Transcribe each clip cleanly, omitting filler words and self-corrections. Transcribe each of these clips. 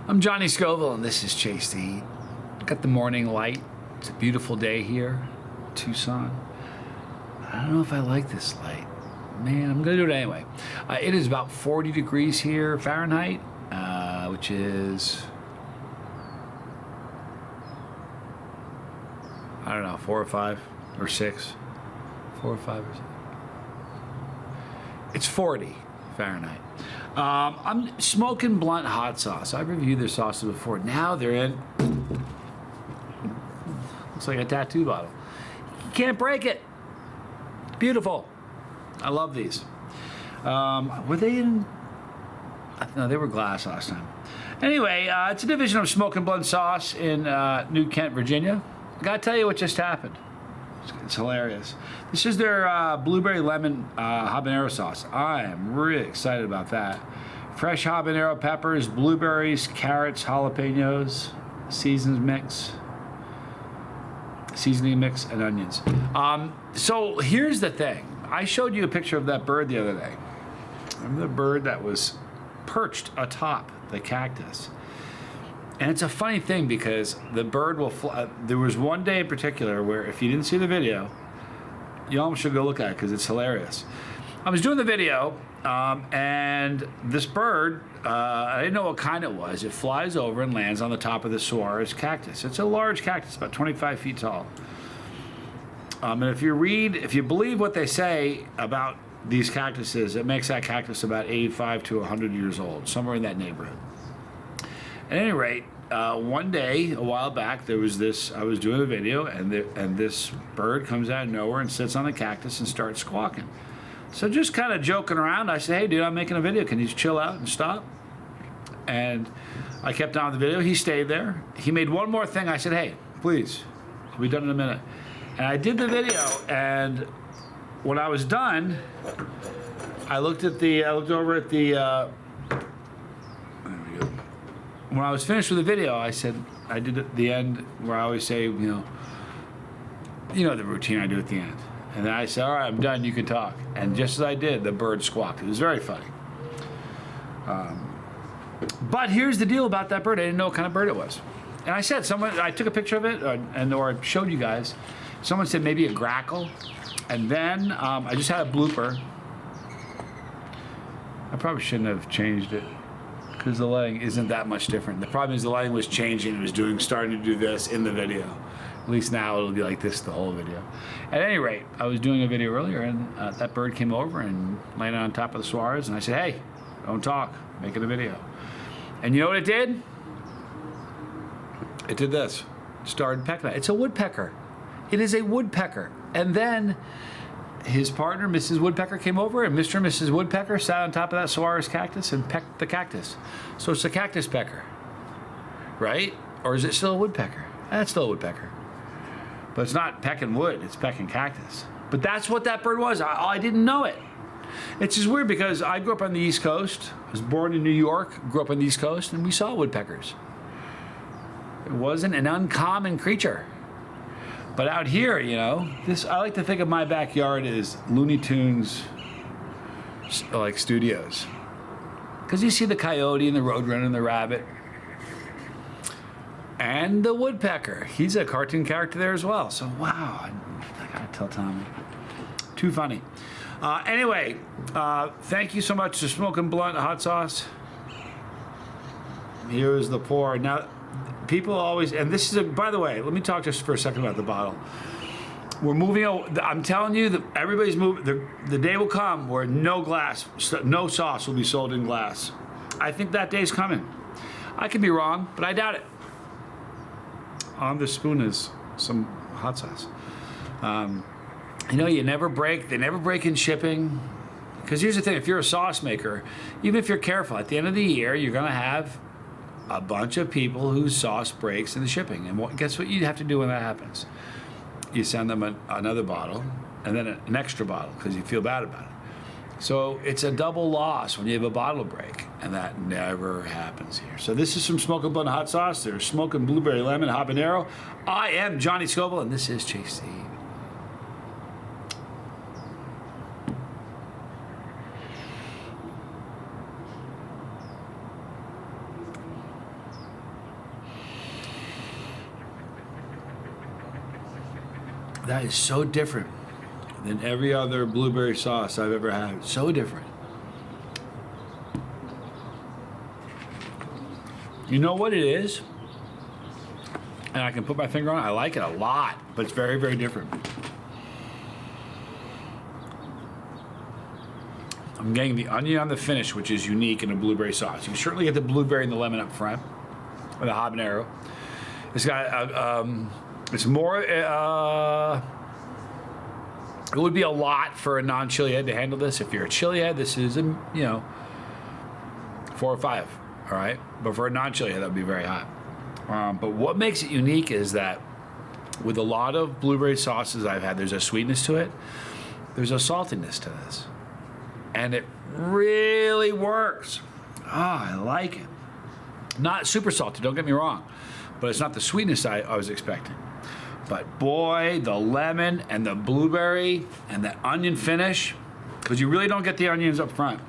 I'm Johnny Scoville, and this is Chase the Heat. Got the morning light. It's a beautiful day here, Tucson. I don't know if I like this light. Man, I'm gonna do it anyway. It is about 40 degrees here Fahrenheit, which is, I don't know, 4 or 5 or 6. 4 or 5 or 6. It's 40 Fahrenheit. I'm Smok'n Blunt Hot Sauce. I've reviewed their sauces before. Now they're in, looks like a tattoo bottle. You can't break it. It's beautiful. I love these. Were they in, no, they were glass last time. Anyway, it's a division of Smok'n Blunt Sauce in New Kent, Virginia. I gotta tell you what just happened. It's hilarious. This is their blueberry lemon habanero sauce. I am really excited about that. Fresh habanero peppers, blueberries, carrots, jalapenos, seasoning mix, and onions. So here's the thing. I showed you a picture of that bird the other day. Remember the bird that was perched atop the cactus? And it's a funny thing because the bird will fly. There was one day in particular where if you didn't see the video, you almost should go look at it because it's hilarious. I was doing the video and this bird, I didn't know what kind it was. It flies over and lands on the top of the saguaro cactus. It's a large cactus, about 25 feet tall. And if you believe what they say about these cactuses, it makes that cactus about 85 to 100 years old, somewhere in that neighborhood. At any rate, one day, a while back, there was this, I was doing a video, and this bird comes out of nowhere and sits on the cactus and starts squawking. So just kind of joking around, I said, hey, dude, I'm making a video. Can you just chill out and stop? And I kept on the video. He stayed there. He made one more thing. I said, hey, please, I'll be done in a minute. And I did the video, and when I was done, I looked over at the, when I was finished with the video, I said, I did at the end where I always say, you know the routine I do at the end. And then I said, all right, I'm done, you can talk. And just as I did, the bird squawked. It was very funny. But here's the deal about that bird. I didn't know what kind of bird it was. And I said, I took a picture of it, or I showed you guys. Someone said maybe a grackle. And then I just had a blooper. I probably shouldn't have changed it, because the lighting isn't that much different. The problem is the lighting was changing. It was starting to do this in the video. At least now it'll be like this the whole video. At any rate, I was doing a video earlier, and that bird came over and landed on top of the saguaros, and I said, hey, don't talk, making a video. And you know what it did? It did this. It started pecking at it. It's a woodpecker. It is a woodpecker. And then his partner, Mrs. Woodpecker, came over, and Mr. and Mrs. Woodpecker sat on top of that saguaro cactus and pecked the cactus. So it's a cactus pecker, right? Or is it still a woodpecker? That's still a woodpecker. But it's not pecking wood, it's pecking cactus. But that's what that bird was. I didn't know it. It's just weird because I grew up on the East Coast. I was born in New York, grew up on the East Coast, and we saw woodpeckers. It wasn't an uncommon creature. But out here, I like to think of my backyard as Looney Tunes, like studios. Because you see the coyote and the roadrunner and the rabbit. And the woodpecker. He's a cartoon character there as well. So, wow, I gotta tell Tommy. Too funny. Anyway, thank you so much to Smok'n Blunt Hot Sauce. Here's the pour. Now, people always, and this is by the way, let me talk just for a second about the bottle. We're moving, I'm telling you that everybody's moving, the day will come where no sauce will be sold in glass. I think that day's coming. I could be wrong, but I doubt it. On the spoon is some hot sauce. They never break in shipping. Because here's the thing, if you're a sauce maker, even if you're careful, at the end of the year, you're gonna have a bunch of people whose sauce breaks in the shipping. And guess what you have to do when that happens? You send them another bottle and then an extra bottle because you feel bad about it. So it's a double loss when you have a bottle break, and that never happens here. So this is some Smok'n Blunt Hot Sauce. There's Smokin' Blueberry Lemon Habanero. I am Johnny Scoville, and this is Chase the Heat. that is so different than every other blueberry sauce I've ever had. So different. You know what it is? And I can put my finger on it. I like it a lot, but it's very, very different. I'm getting the onion on the finish, which is unique in a blueberry sauce. You certainly get the blueberry and the lemon up front, or the habanero. It's got, it's more, it would be a lot for a non-chili head to handle this. If you're a chili head, this is, 4 or 5, all right? But for a non-chili head, that would be very hot. But what makes it unique is that with a lot of blueberry sauces I've had, there's a sweetness to it. There's a saltiness to this. And it really works. I like it. Not super salty, don't get me wrong. But it's not the sweetness I was expecting. But boy, the lemon and the blueberry and the onion finish, because you really don't get the onions up front.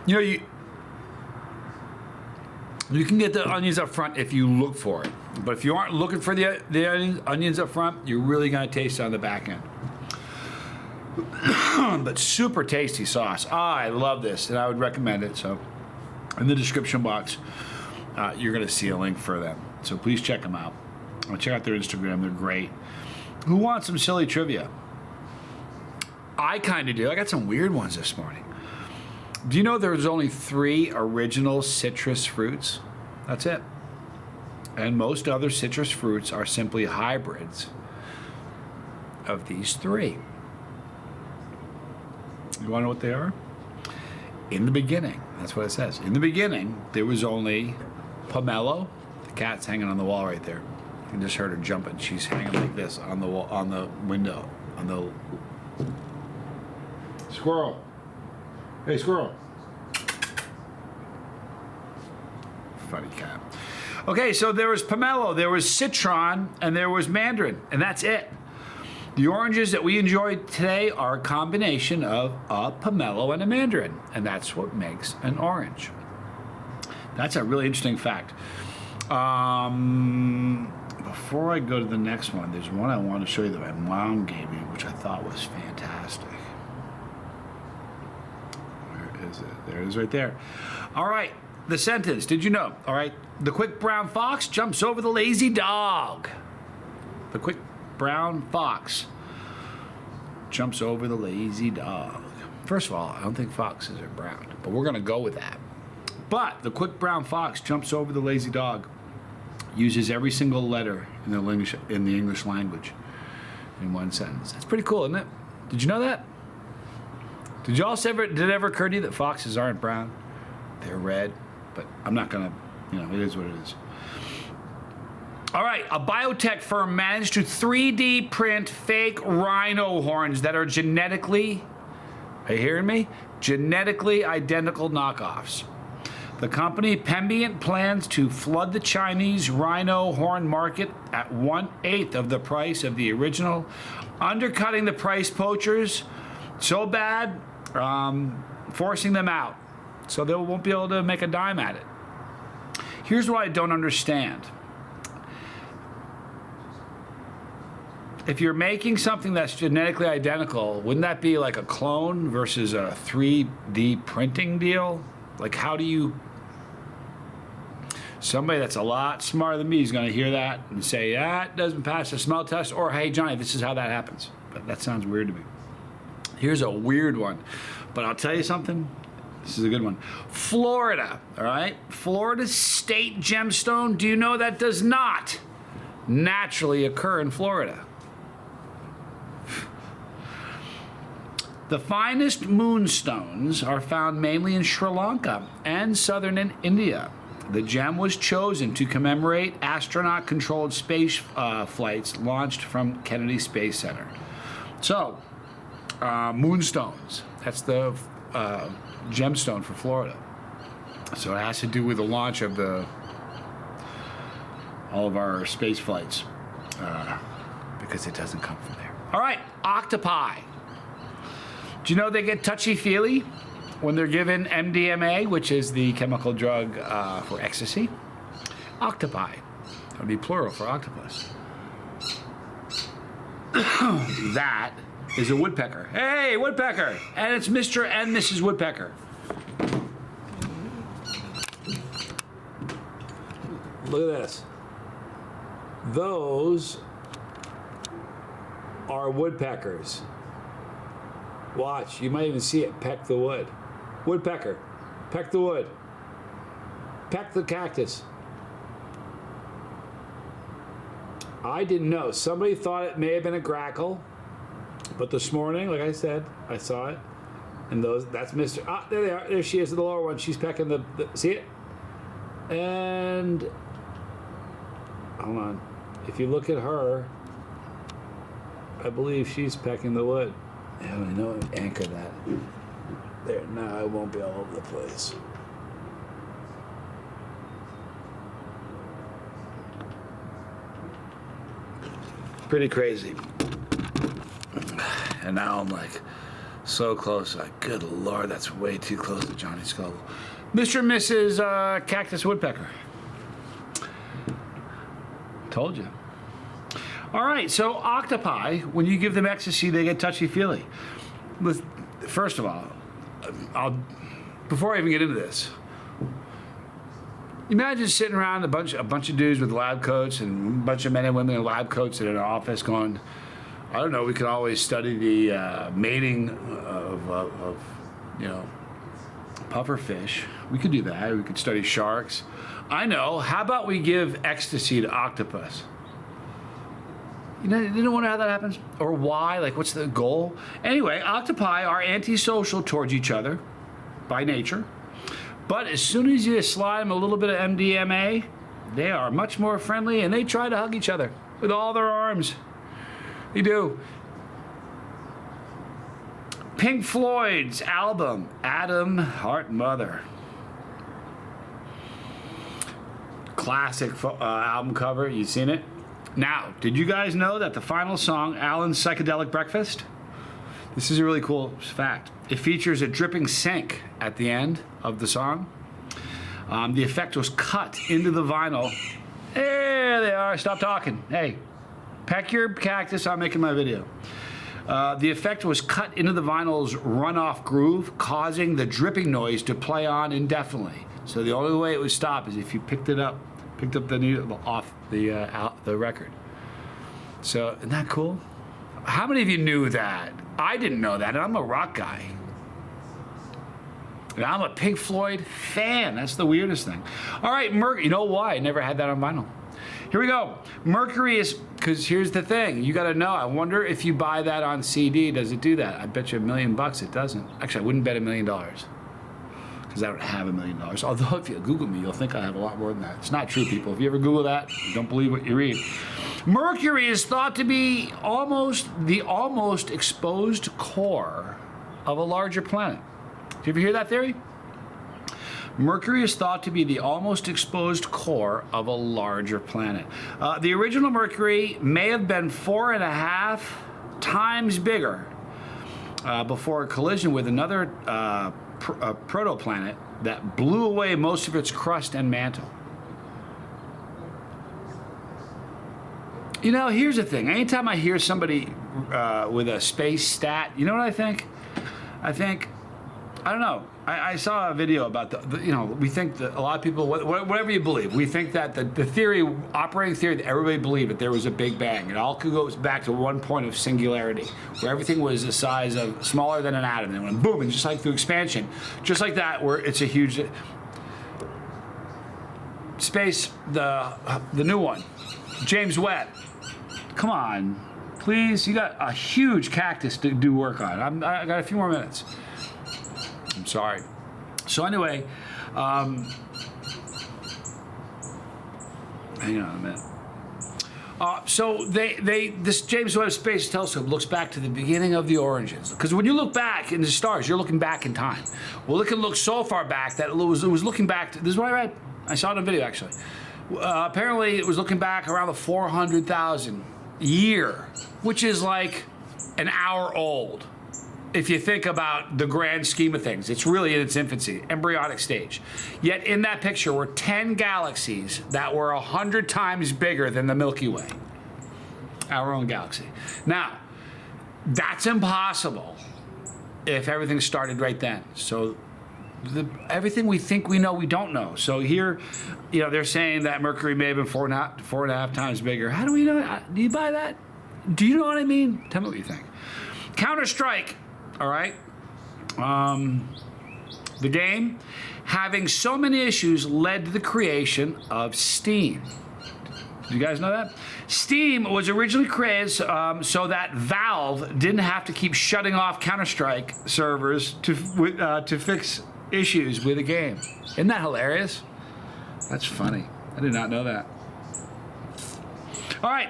You know, you can get the onions up front if you look for it. But if you aren't looking for the onions up front, you're really going to taste it on the back end. But super tasty sauce. I love this, and I would recommend it. So in the description box, you're going to see a link for them. So please check them out. Check out their Instagram. They're great. Who wants some silly trivia? I kind of do. I got some weird ones this morning. Do you know there's only 3 original citrus fruits? That's it. And most other citrus fruits are simply hybrids of these 3. You want to know what they are? In the beginning, that's what it says. In the beginning, there was only pomelo. The cat's hanging on the wall right there. You just heard her jumping. She's hanging like this on the wall, on the window, on the squirrel. Hey, squirrel. Funny cat. Okay, so there was pomelo, there was citron, and there was mandarin, and that's it. The oranges that we enjoyed today are a combination of a pomelo and a mandarin, and that's what makes an orange. That's a really interesting fact. Before I go to the next one, there's one I want to show you that my mom gave me, which I thought was fantastic. Where is it? There it is right there. All right, the sentence, did you know? All right, the quick brown fox jumps over the lazy dog. The quick brown fox jumps over the lazy dog. First of all, I don't think foxes are brown, but we're going to go with that. But the quick brown fox jumps over the lazy dog uses every single letter in the English language in one sentence. That's pretty cool, isn't it? Did you know that? Did it ever occur to you that foxes aren't brown? They're red, but I'm not going to, it is what it is. All right, a biotech firm managed to 3D print fake rhino horns that are genetically, are you hearing me? Genetically identical knockoffs. The company Pembient plans to flood the Chinese rhino horn market at 1/8 of the price of the original, undercutting the price poachers so bad, forcing them out. So they won't be able to make a dime at it. Here's what I don't understand. If you're making something that's genetically identical, wouldn't that be like a clone versus a 3D printing deal? Like, how do you... Somebody that's a lot smarter than me is going to hear that and say, that doesn't pass the smell test, or, hey, Johnny, this is how that happens. But that sounds weird to me. Here's a weird one. But I'll tell you something. This is a good one. Florida, all right? Florida's state gemstone, do you know that does not naturally occur in Florida? The finest moonstones are found mainly in Sri Lanka and southern India. The gem was chosen to commemorate astronaut-controlled space flights launched from Kennedy Space Center. So, moonstones, that's the gemstone for Florida. So it has to do with the launch of all of our space flights, because it doesn't come from there. All right, octopi. Do you know they get touchy-feely when they're given MDMA, which is the chemical drug for ecstasy. Octopi. That would be plural for octopus. That is a woodpecker. Hey, woodpecker! And it's Mr. and Mrs. Woodpecker. Look at this. Those are woodpeckers. Watch, you might even see it peck the wood. Woodpecker, peck the wood. Peck the cactus. I didn't know. Somebody thought it may have been a grackle, but this morning, like I said, I saw it. And that's Mr. Ah, there they are. There she is, the lower one. She's pecking the see it? And hold on. If you look at her, I believe she's pecking the wood. Yeah, I know. Anchor that. There. Now I won't be all over the place. Pretty crazy. And now I'm like so close. Like, good Lord, that's way too close to Johnny Scoville. Mr. and Mrs. Cactus Woodpecker. Told you. All right, so octopi, when you give them ecstasy, they get touchy-feely. First of all, before I even get into this, imagine sitting around a bunch of dudes with lab coats and a bunch of men and women in lab coats in an office going, I don't know, we could always study the mating of pufferfish. We could do that. We could study sharks. I know. How about we give ecstasy to octopus? You don't wonder how that happens? Or why? Like, what's the goal? Anyway, octopi are antisocial towards each other by nature. But as soon as you slide them a little bit of MDMA, they are much more friendly, and they try to hug each other with all their arms. They do. Pink Floyd's album, Atom Heart Mother. Classic album cover. You seen it? Now, did you guys know that the final song, Alan's Psychedelic Breakfast? This is a really cool fact. It features a dripping sink at the end of the song. The effect was cut into the vinyl. There they are. Stop talking. Hey, peck your cactus. I'm making my video. The effect was cut into the vinyl's runoff groove, causing the dripping noise to play on indefinitely. So the only way it would stop is if you picked up the needle off the record. So isn't that cool? How many of you knew that? I didn't know that, and I'm a rock guy. And I'm a Pink Floyd fan. That's the weirdest thing. All right, you know why? I never had that on vinyl. Here we go. Mercury is, because here's the thing. You got to know. I wonder if you buy that on CD, does it do that? I bet you $1 million it doesn't. Actually, I wouldn't bet $1 million. Because I don't have $1 million. Although if you Google me, you'll think I have a lot more than that. It's not true, people. If you ever Google that, don't believe what you read. Mercury is thought to be the almost exposed core of a larger planet. Did you ever hear that theory? Mercury is thought to be the almost exposed core of a larger planet. The original Mercury may have been 4.5 times bigger before a collision with another protoplanet that blew away most of its crust and mantle. You know, here's the thing. Anytime I hear somebody with a space stat, you know what I think? I don't know. I saw a video about we think that a lot of people, whatever you believe, we think that the operating theory that everybody believed that there was a Big Bang. It all goes back to one point of singularity, where everything was the size of smaller than an atom, and went boom, and just like through expansion, just like that, where it's a huge space. The new one, James Webb. Come on, please. You got a huge cactus to do work on. I got a few more minutes. I'm sorry. So anyway, hang on a minute. So this James Webb Space Telescope looks back to the beginning of the origins. Because when you look back in the stars, you're looking back in time. Well, it can look so far back that it was looking back to, this is what I read. I saw it on video actually. Apparently, it was looking back around the 400,000 year, which is like an hour old. if you think about the grand scheme of things. It's really in its infancy, embryonic stage. Yet in that picture were 10 galaxies that were 100 times bigger than the Milky Way, our own galaxy. Now, that's impossible if everything started right then. So everything we think we know, we don't know. So here, they're saying that Mercury may have been four and a half times bigger. How do we know? Do you buy that? Do you know what I mean? Tell me what you think. Counter-Strike, all right? The game, having so many issues, led to the creation of Steam. Did you guys know that? Steam was originally created so that Valve didn't have to keep shutting off Counter-Strike servers to fix issues with a game. Isn't that hilarious? That's funny. I did not know that. All right.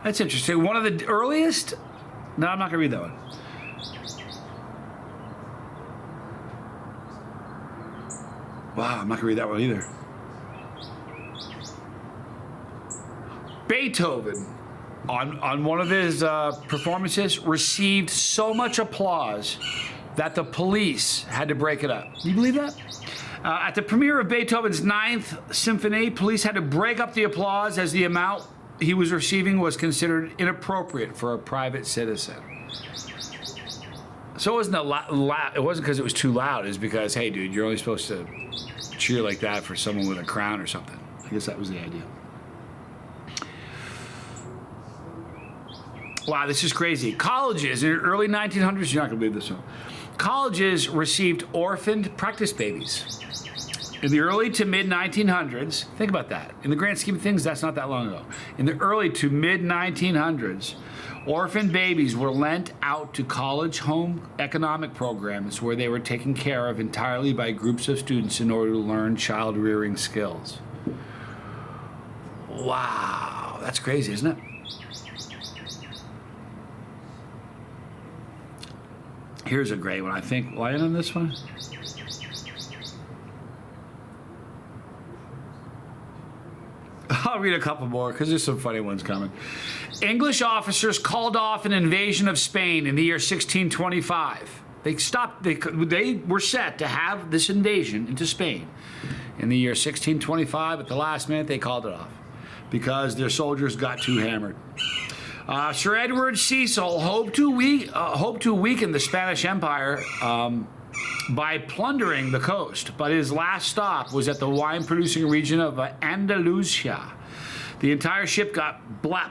That's interesting. One of the earliest... No, I'm not going to read that one. Wow, I'm not going to read that one either. Beethoven, on one of his performances, received so much applause that the police had to break it up. Do you believe that? At the premiere of Beethoven's Ninth Symphony, police had to break up the applause as the amount he was receiving was considered inappropriate for a private citizen. So it wasn't it wasn't because it was too loud. It was because, hey, dude, you're only supposed to cheer like that for someone with a crown or something. I guess that was the idea. Wow, this is crazy. Colleges in the early 1900s, you're not going to believe this one. Colleges received orphaned practice babies. In the early to mid 1900s, think about that. In the grand scheme of things, that's not that long ago. In the early to mid 1900s, orphan babies were lent out to college home economic programs where they were taken care of entirely by groups of students in order to learn child rearing skills. Wow, that's crazy, isn't it? Here's a great one. I think, will I end on this one? I'll read a couple more because there's some funny ones coming. English officers called off an invasion of Spain in the year 1625. They were set to have this invasion into Spain in the year 1625. At the last minute, they called it off because their soldiers got too hammered. Sir Edward Cecil hoped to weaken the Spanish Empire by plundering the coast, but his last stop was at the wine-producing region of Andalusia. The entire ship got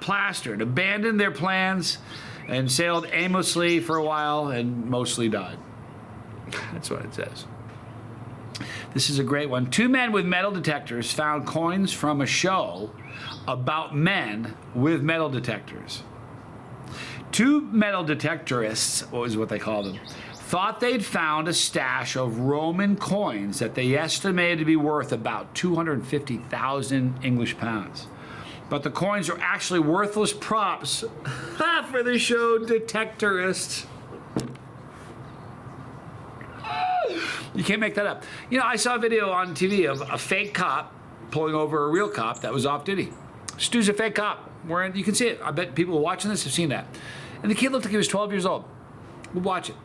plastered, abandoned their plans, and sailed aimlessly for a while and mostly died. That's what it says. This is a great one. 2 men with metal detectors found coins from a show about men with metal detectors. 2 metal detectorists, what was what they called them, thought they'd found a stash of Roman coins that they estimated to be worth about 250,000 English pounds. But the coins were actually worthless props for the show detectorists. You can't make that up. I saw a video on TV of a fake cop pulling over a real cop that was off duty. Stu's a fake cop. You can see it. I bet people watching this have seen that. And the kid looked like he was 12 years old. We'll watch it.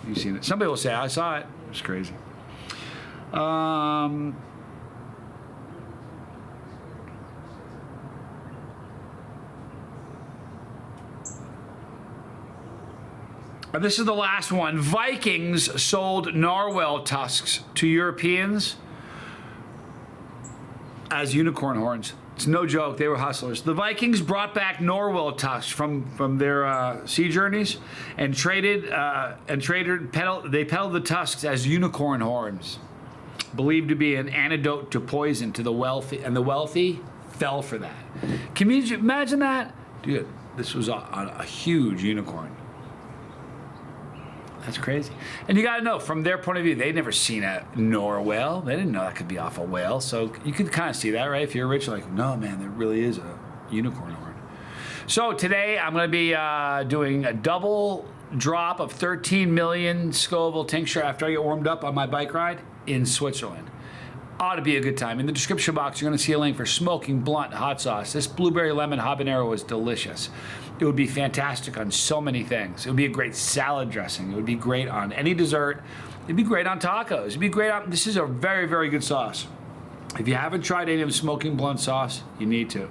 You've seen it. Somebody will say, I saw it. It's crazy. This is the last one. Vikings sold narwhal tusks to Europeans as unicorn horns. It's no joke. They were hustlers. The Vikings brought back narwhal tusks from their sea journeys and they peddled the tusks as unicorn horns, believed to be an antidote to poison to the wealthy, and the wealthy fell for that. Can you imagine that? Dude, this was a huge unicorn. That's crazy. And you got to know, from their point of view, they'd never seen a narwhal. They didn't know that could be off a whale. So you could kind of see that, right? If you're rich, like, no, man, there really is a unicorn horn. So today I'm going to be doing a double drop of 13 million Scoville tincture after I get warmed up on my bike ride in Switzerland. Ought to be a good time. In the description box, you're going to see a link for Smok'n Blunt Hot Sauce. This blueberry lemon habanero is delicious. It would be fantastic on so many things. It would be a great salad dressing. It would be great on any dessert. It'd be great on tacos. It'd be great on, this is a very, very good sauce. If you haven't tried any of Smok'n Blunt sauce, you need to.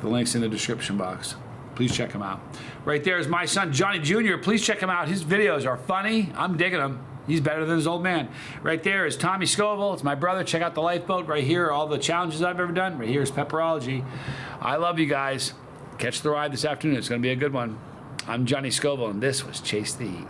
The link's in the description box. Please check him out. Right there is my son, Johnny Jr. Please check him out. His videos are funny. I'm digging them. He's better than his old man. Right there is Tommy Scoville. It's my brother. Check out the lifeboat. Right here are all the challenges I've ever done. Right here is Pepperology. I love you guys. Catch the ride this afternoon. It's going to be a good one. I'm Johnny Scoville, and this was Chase the Heat.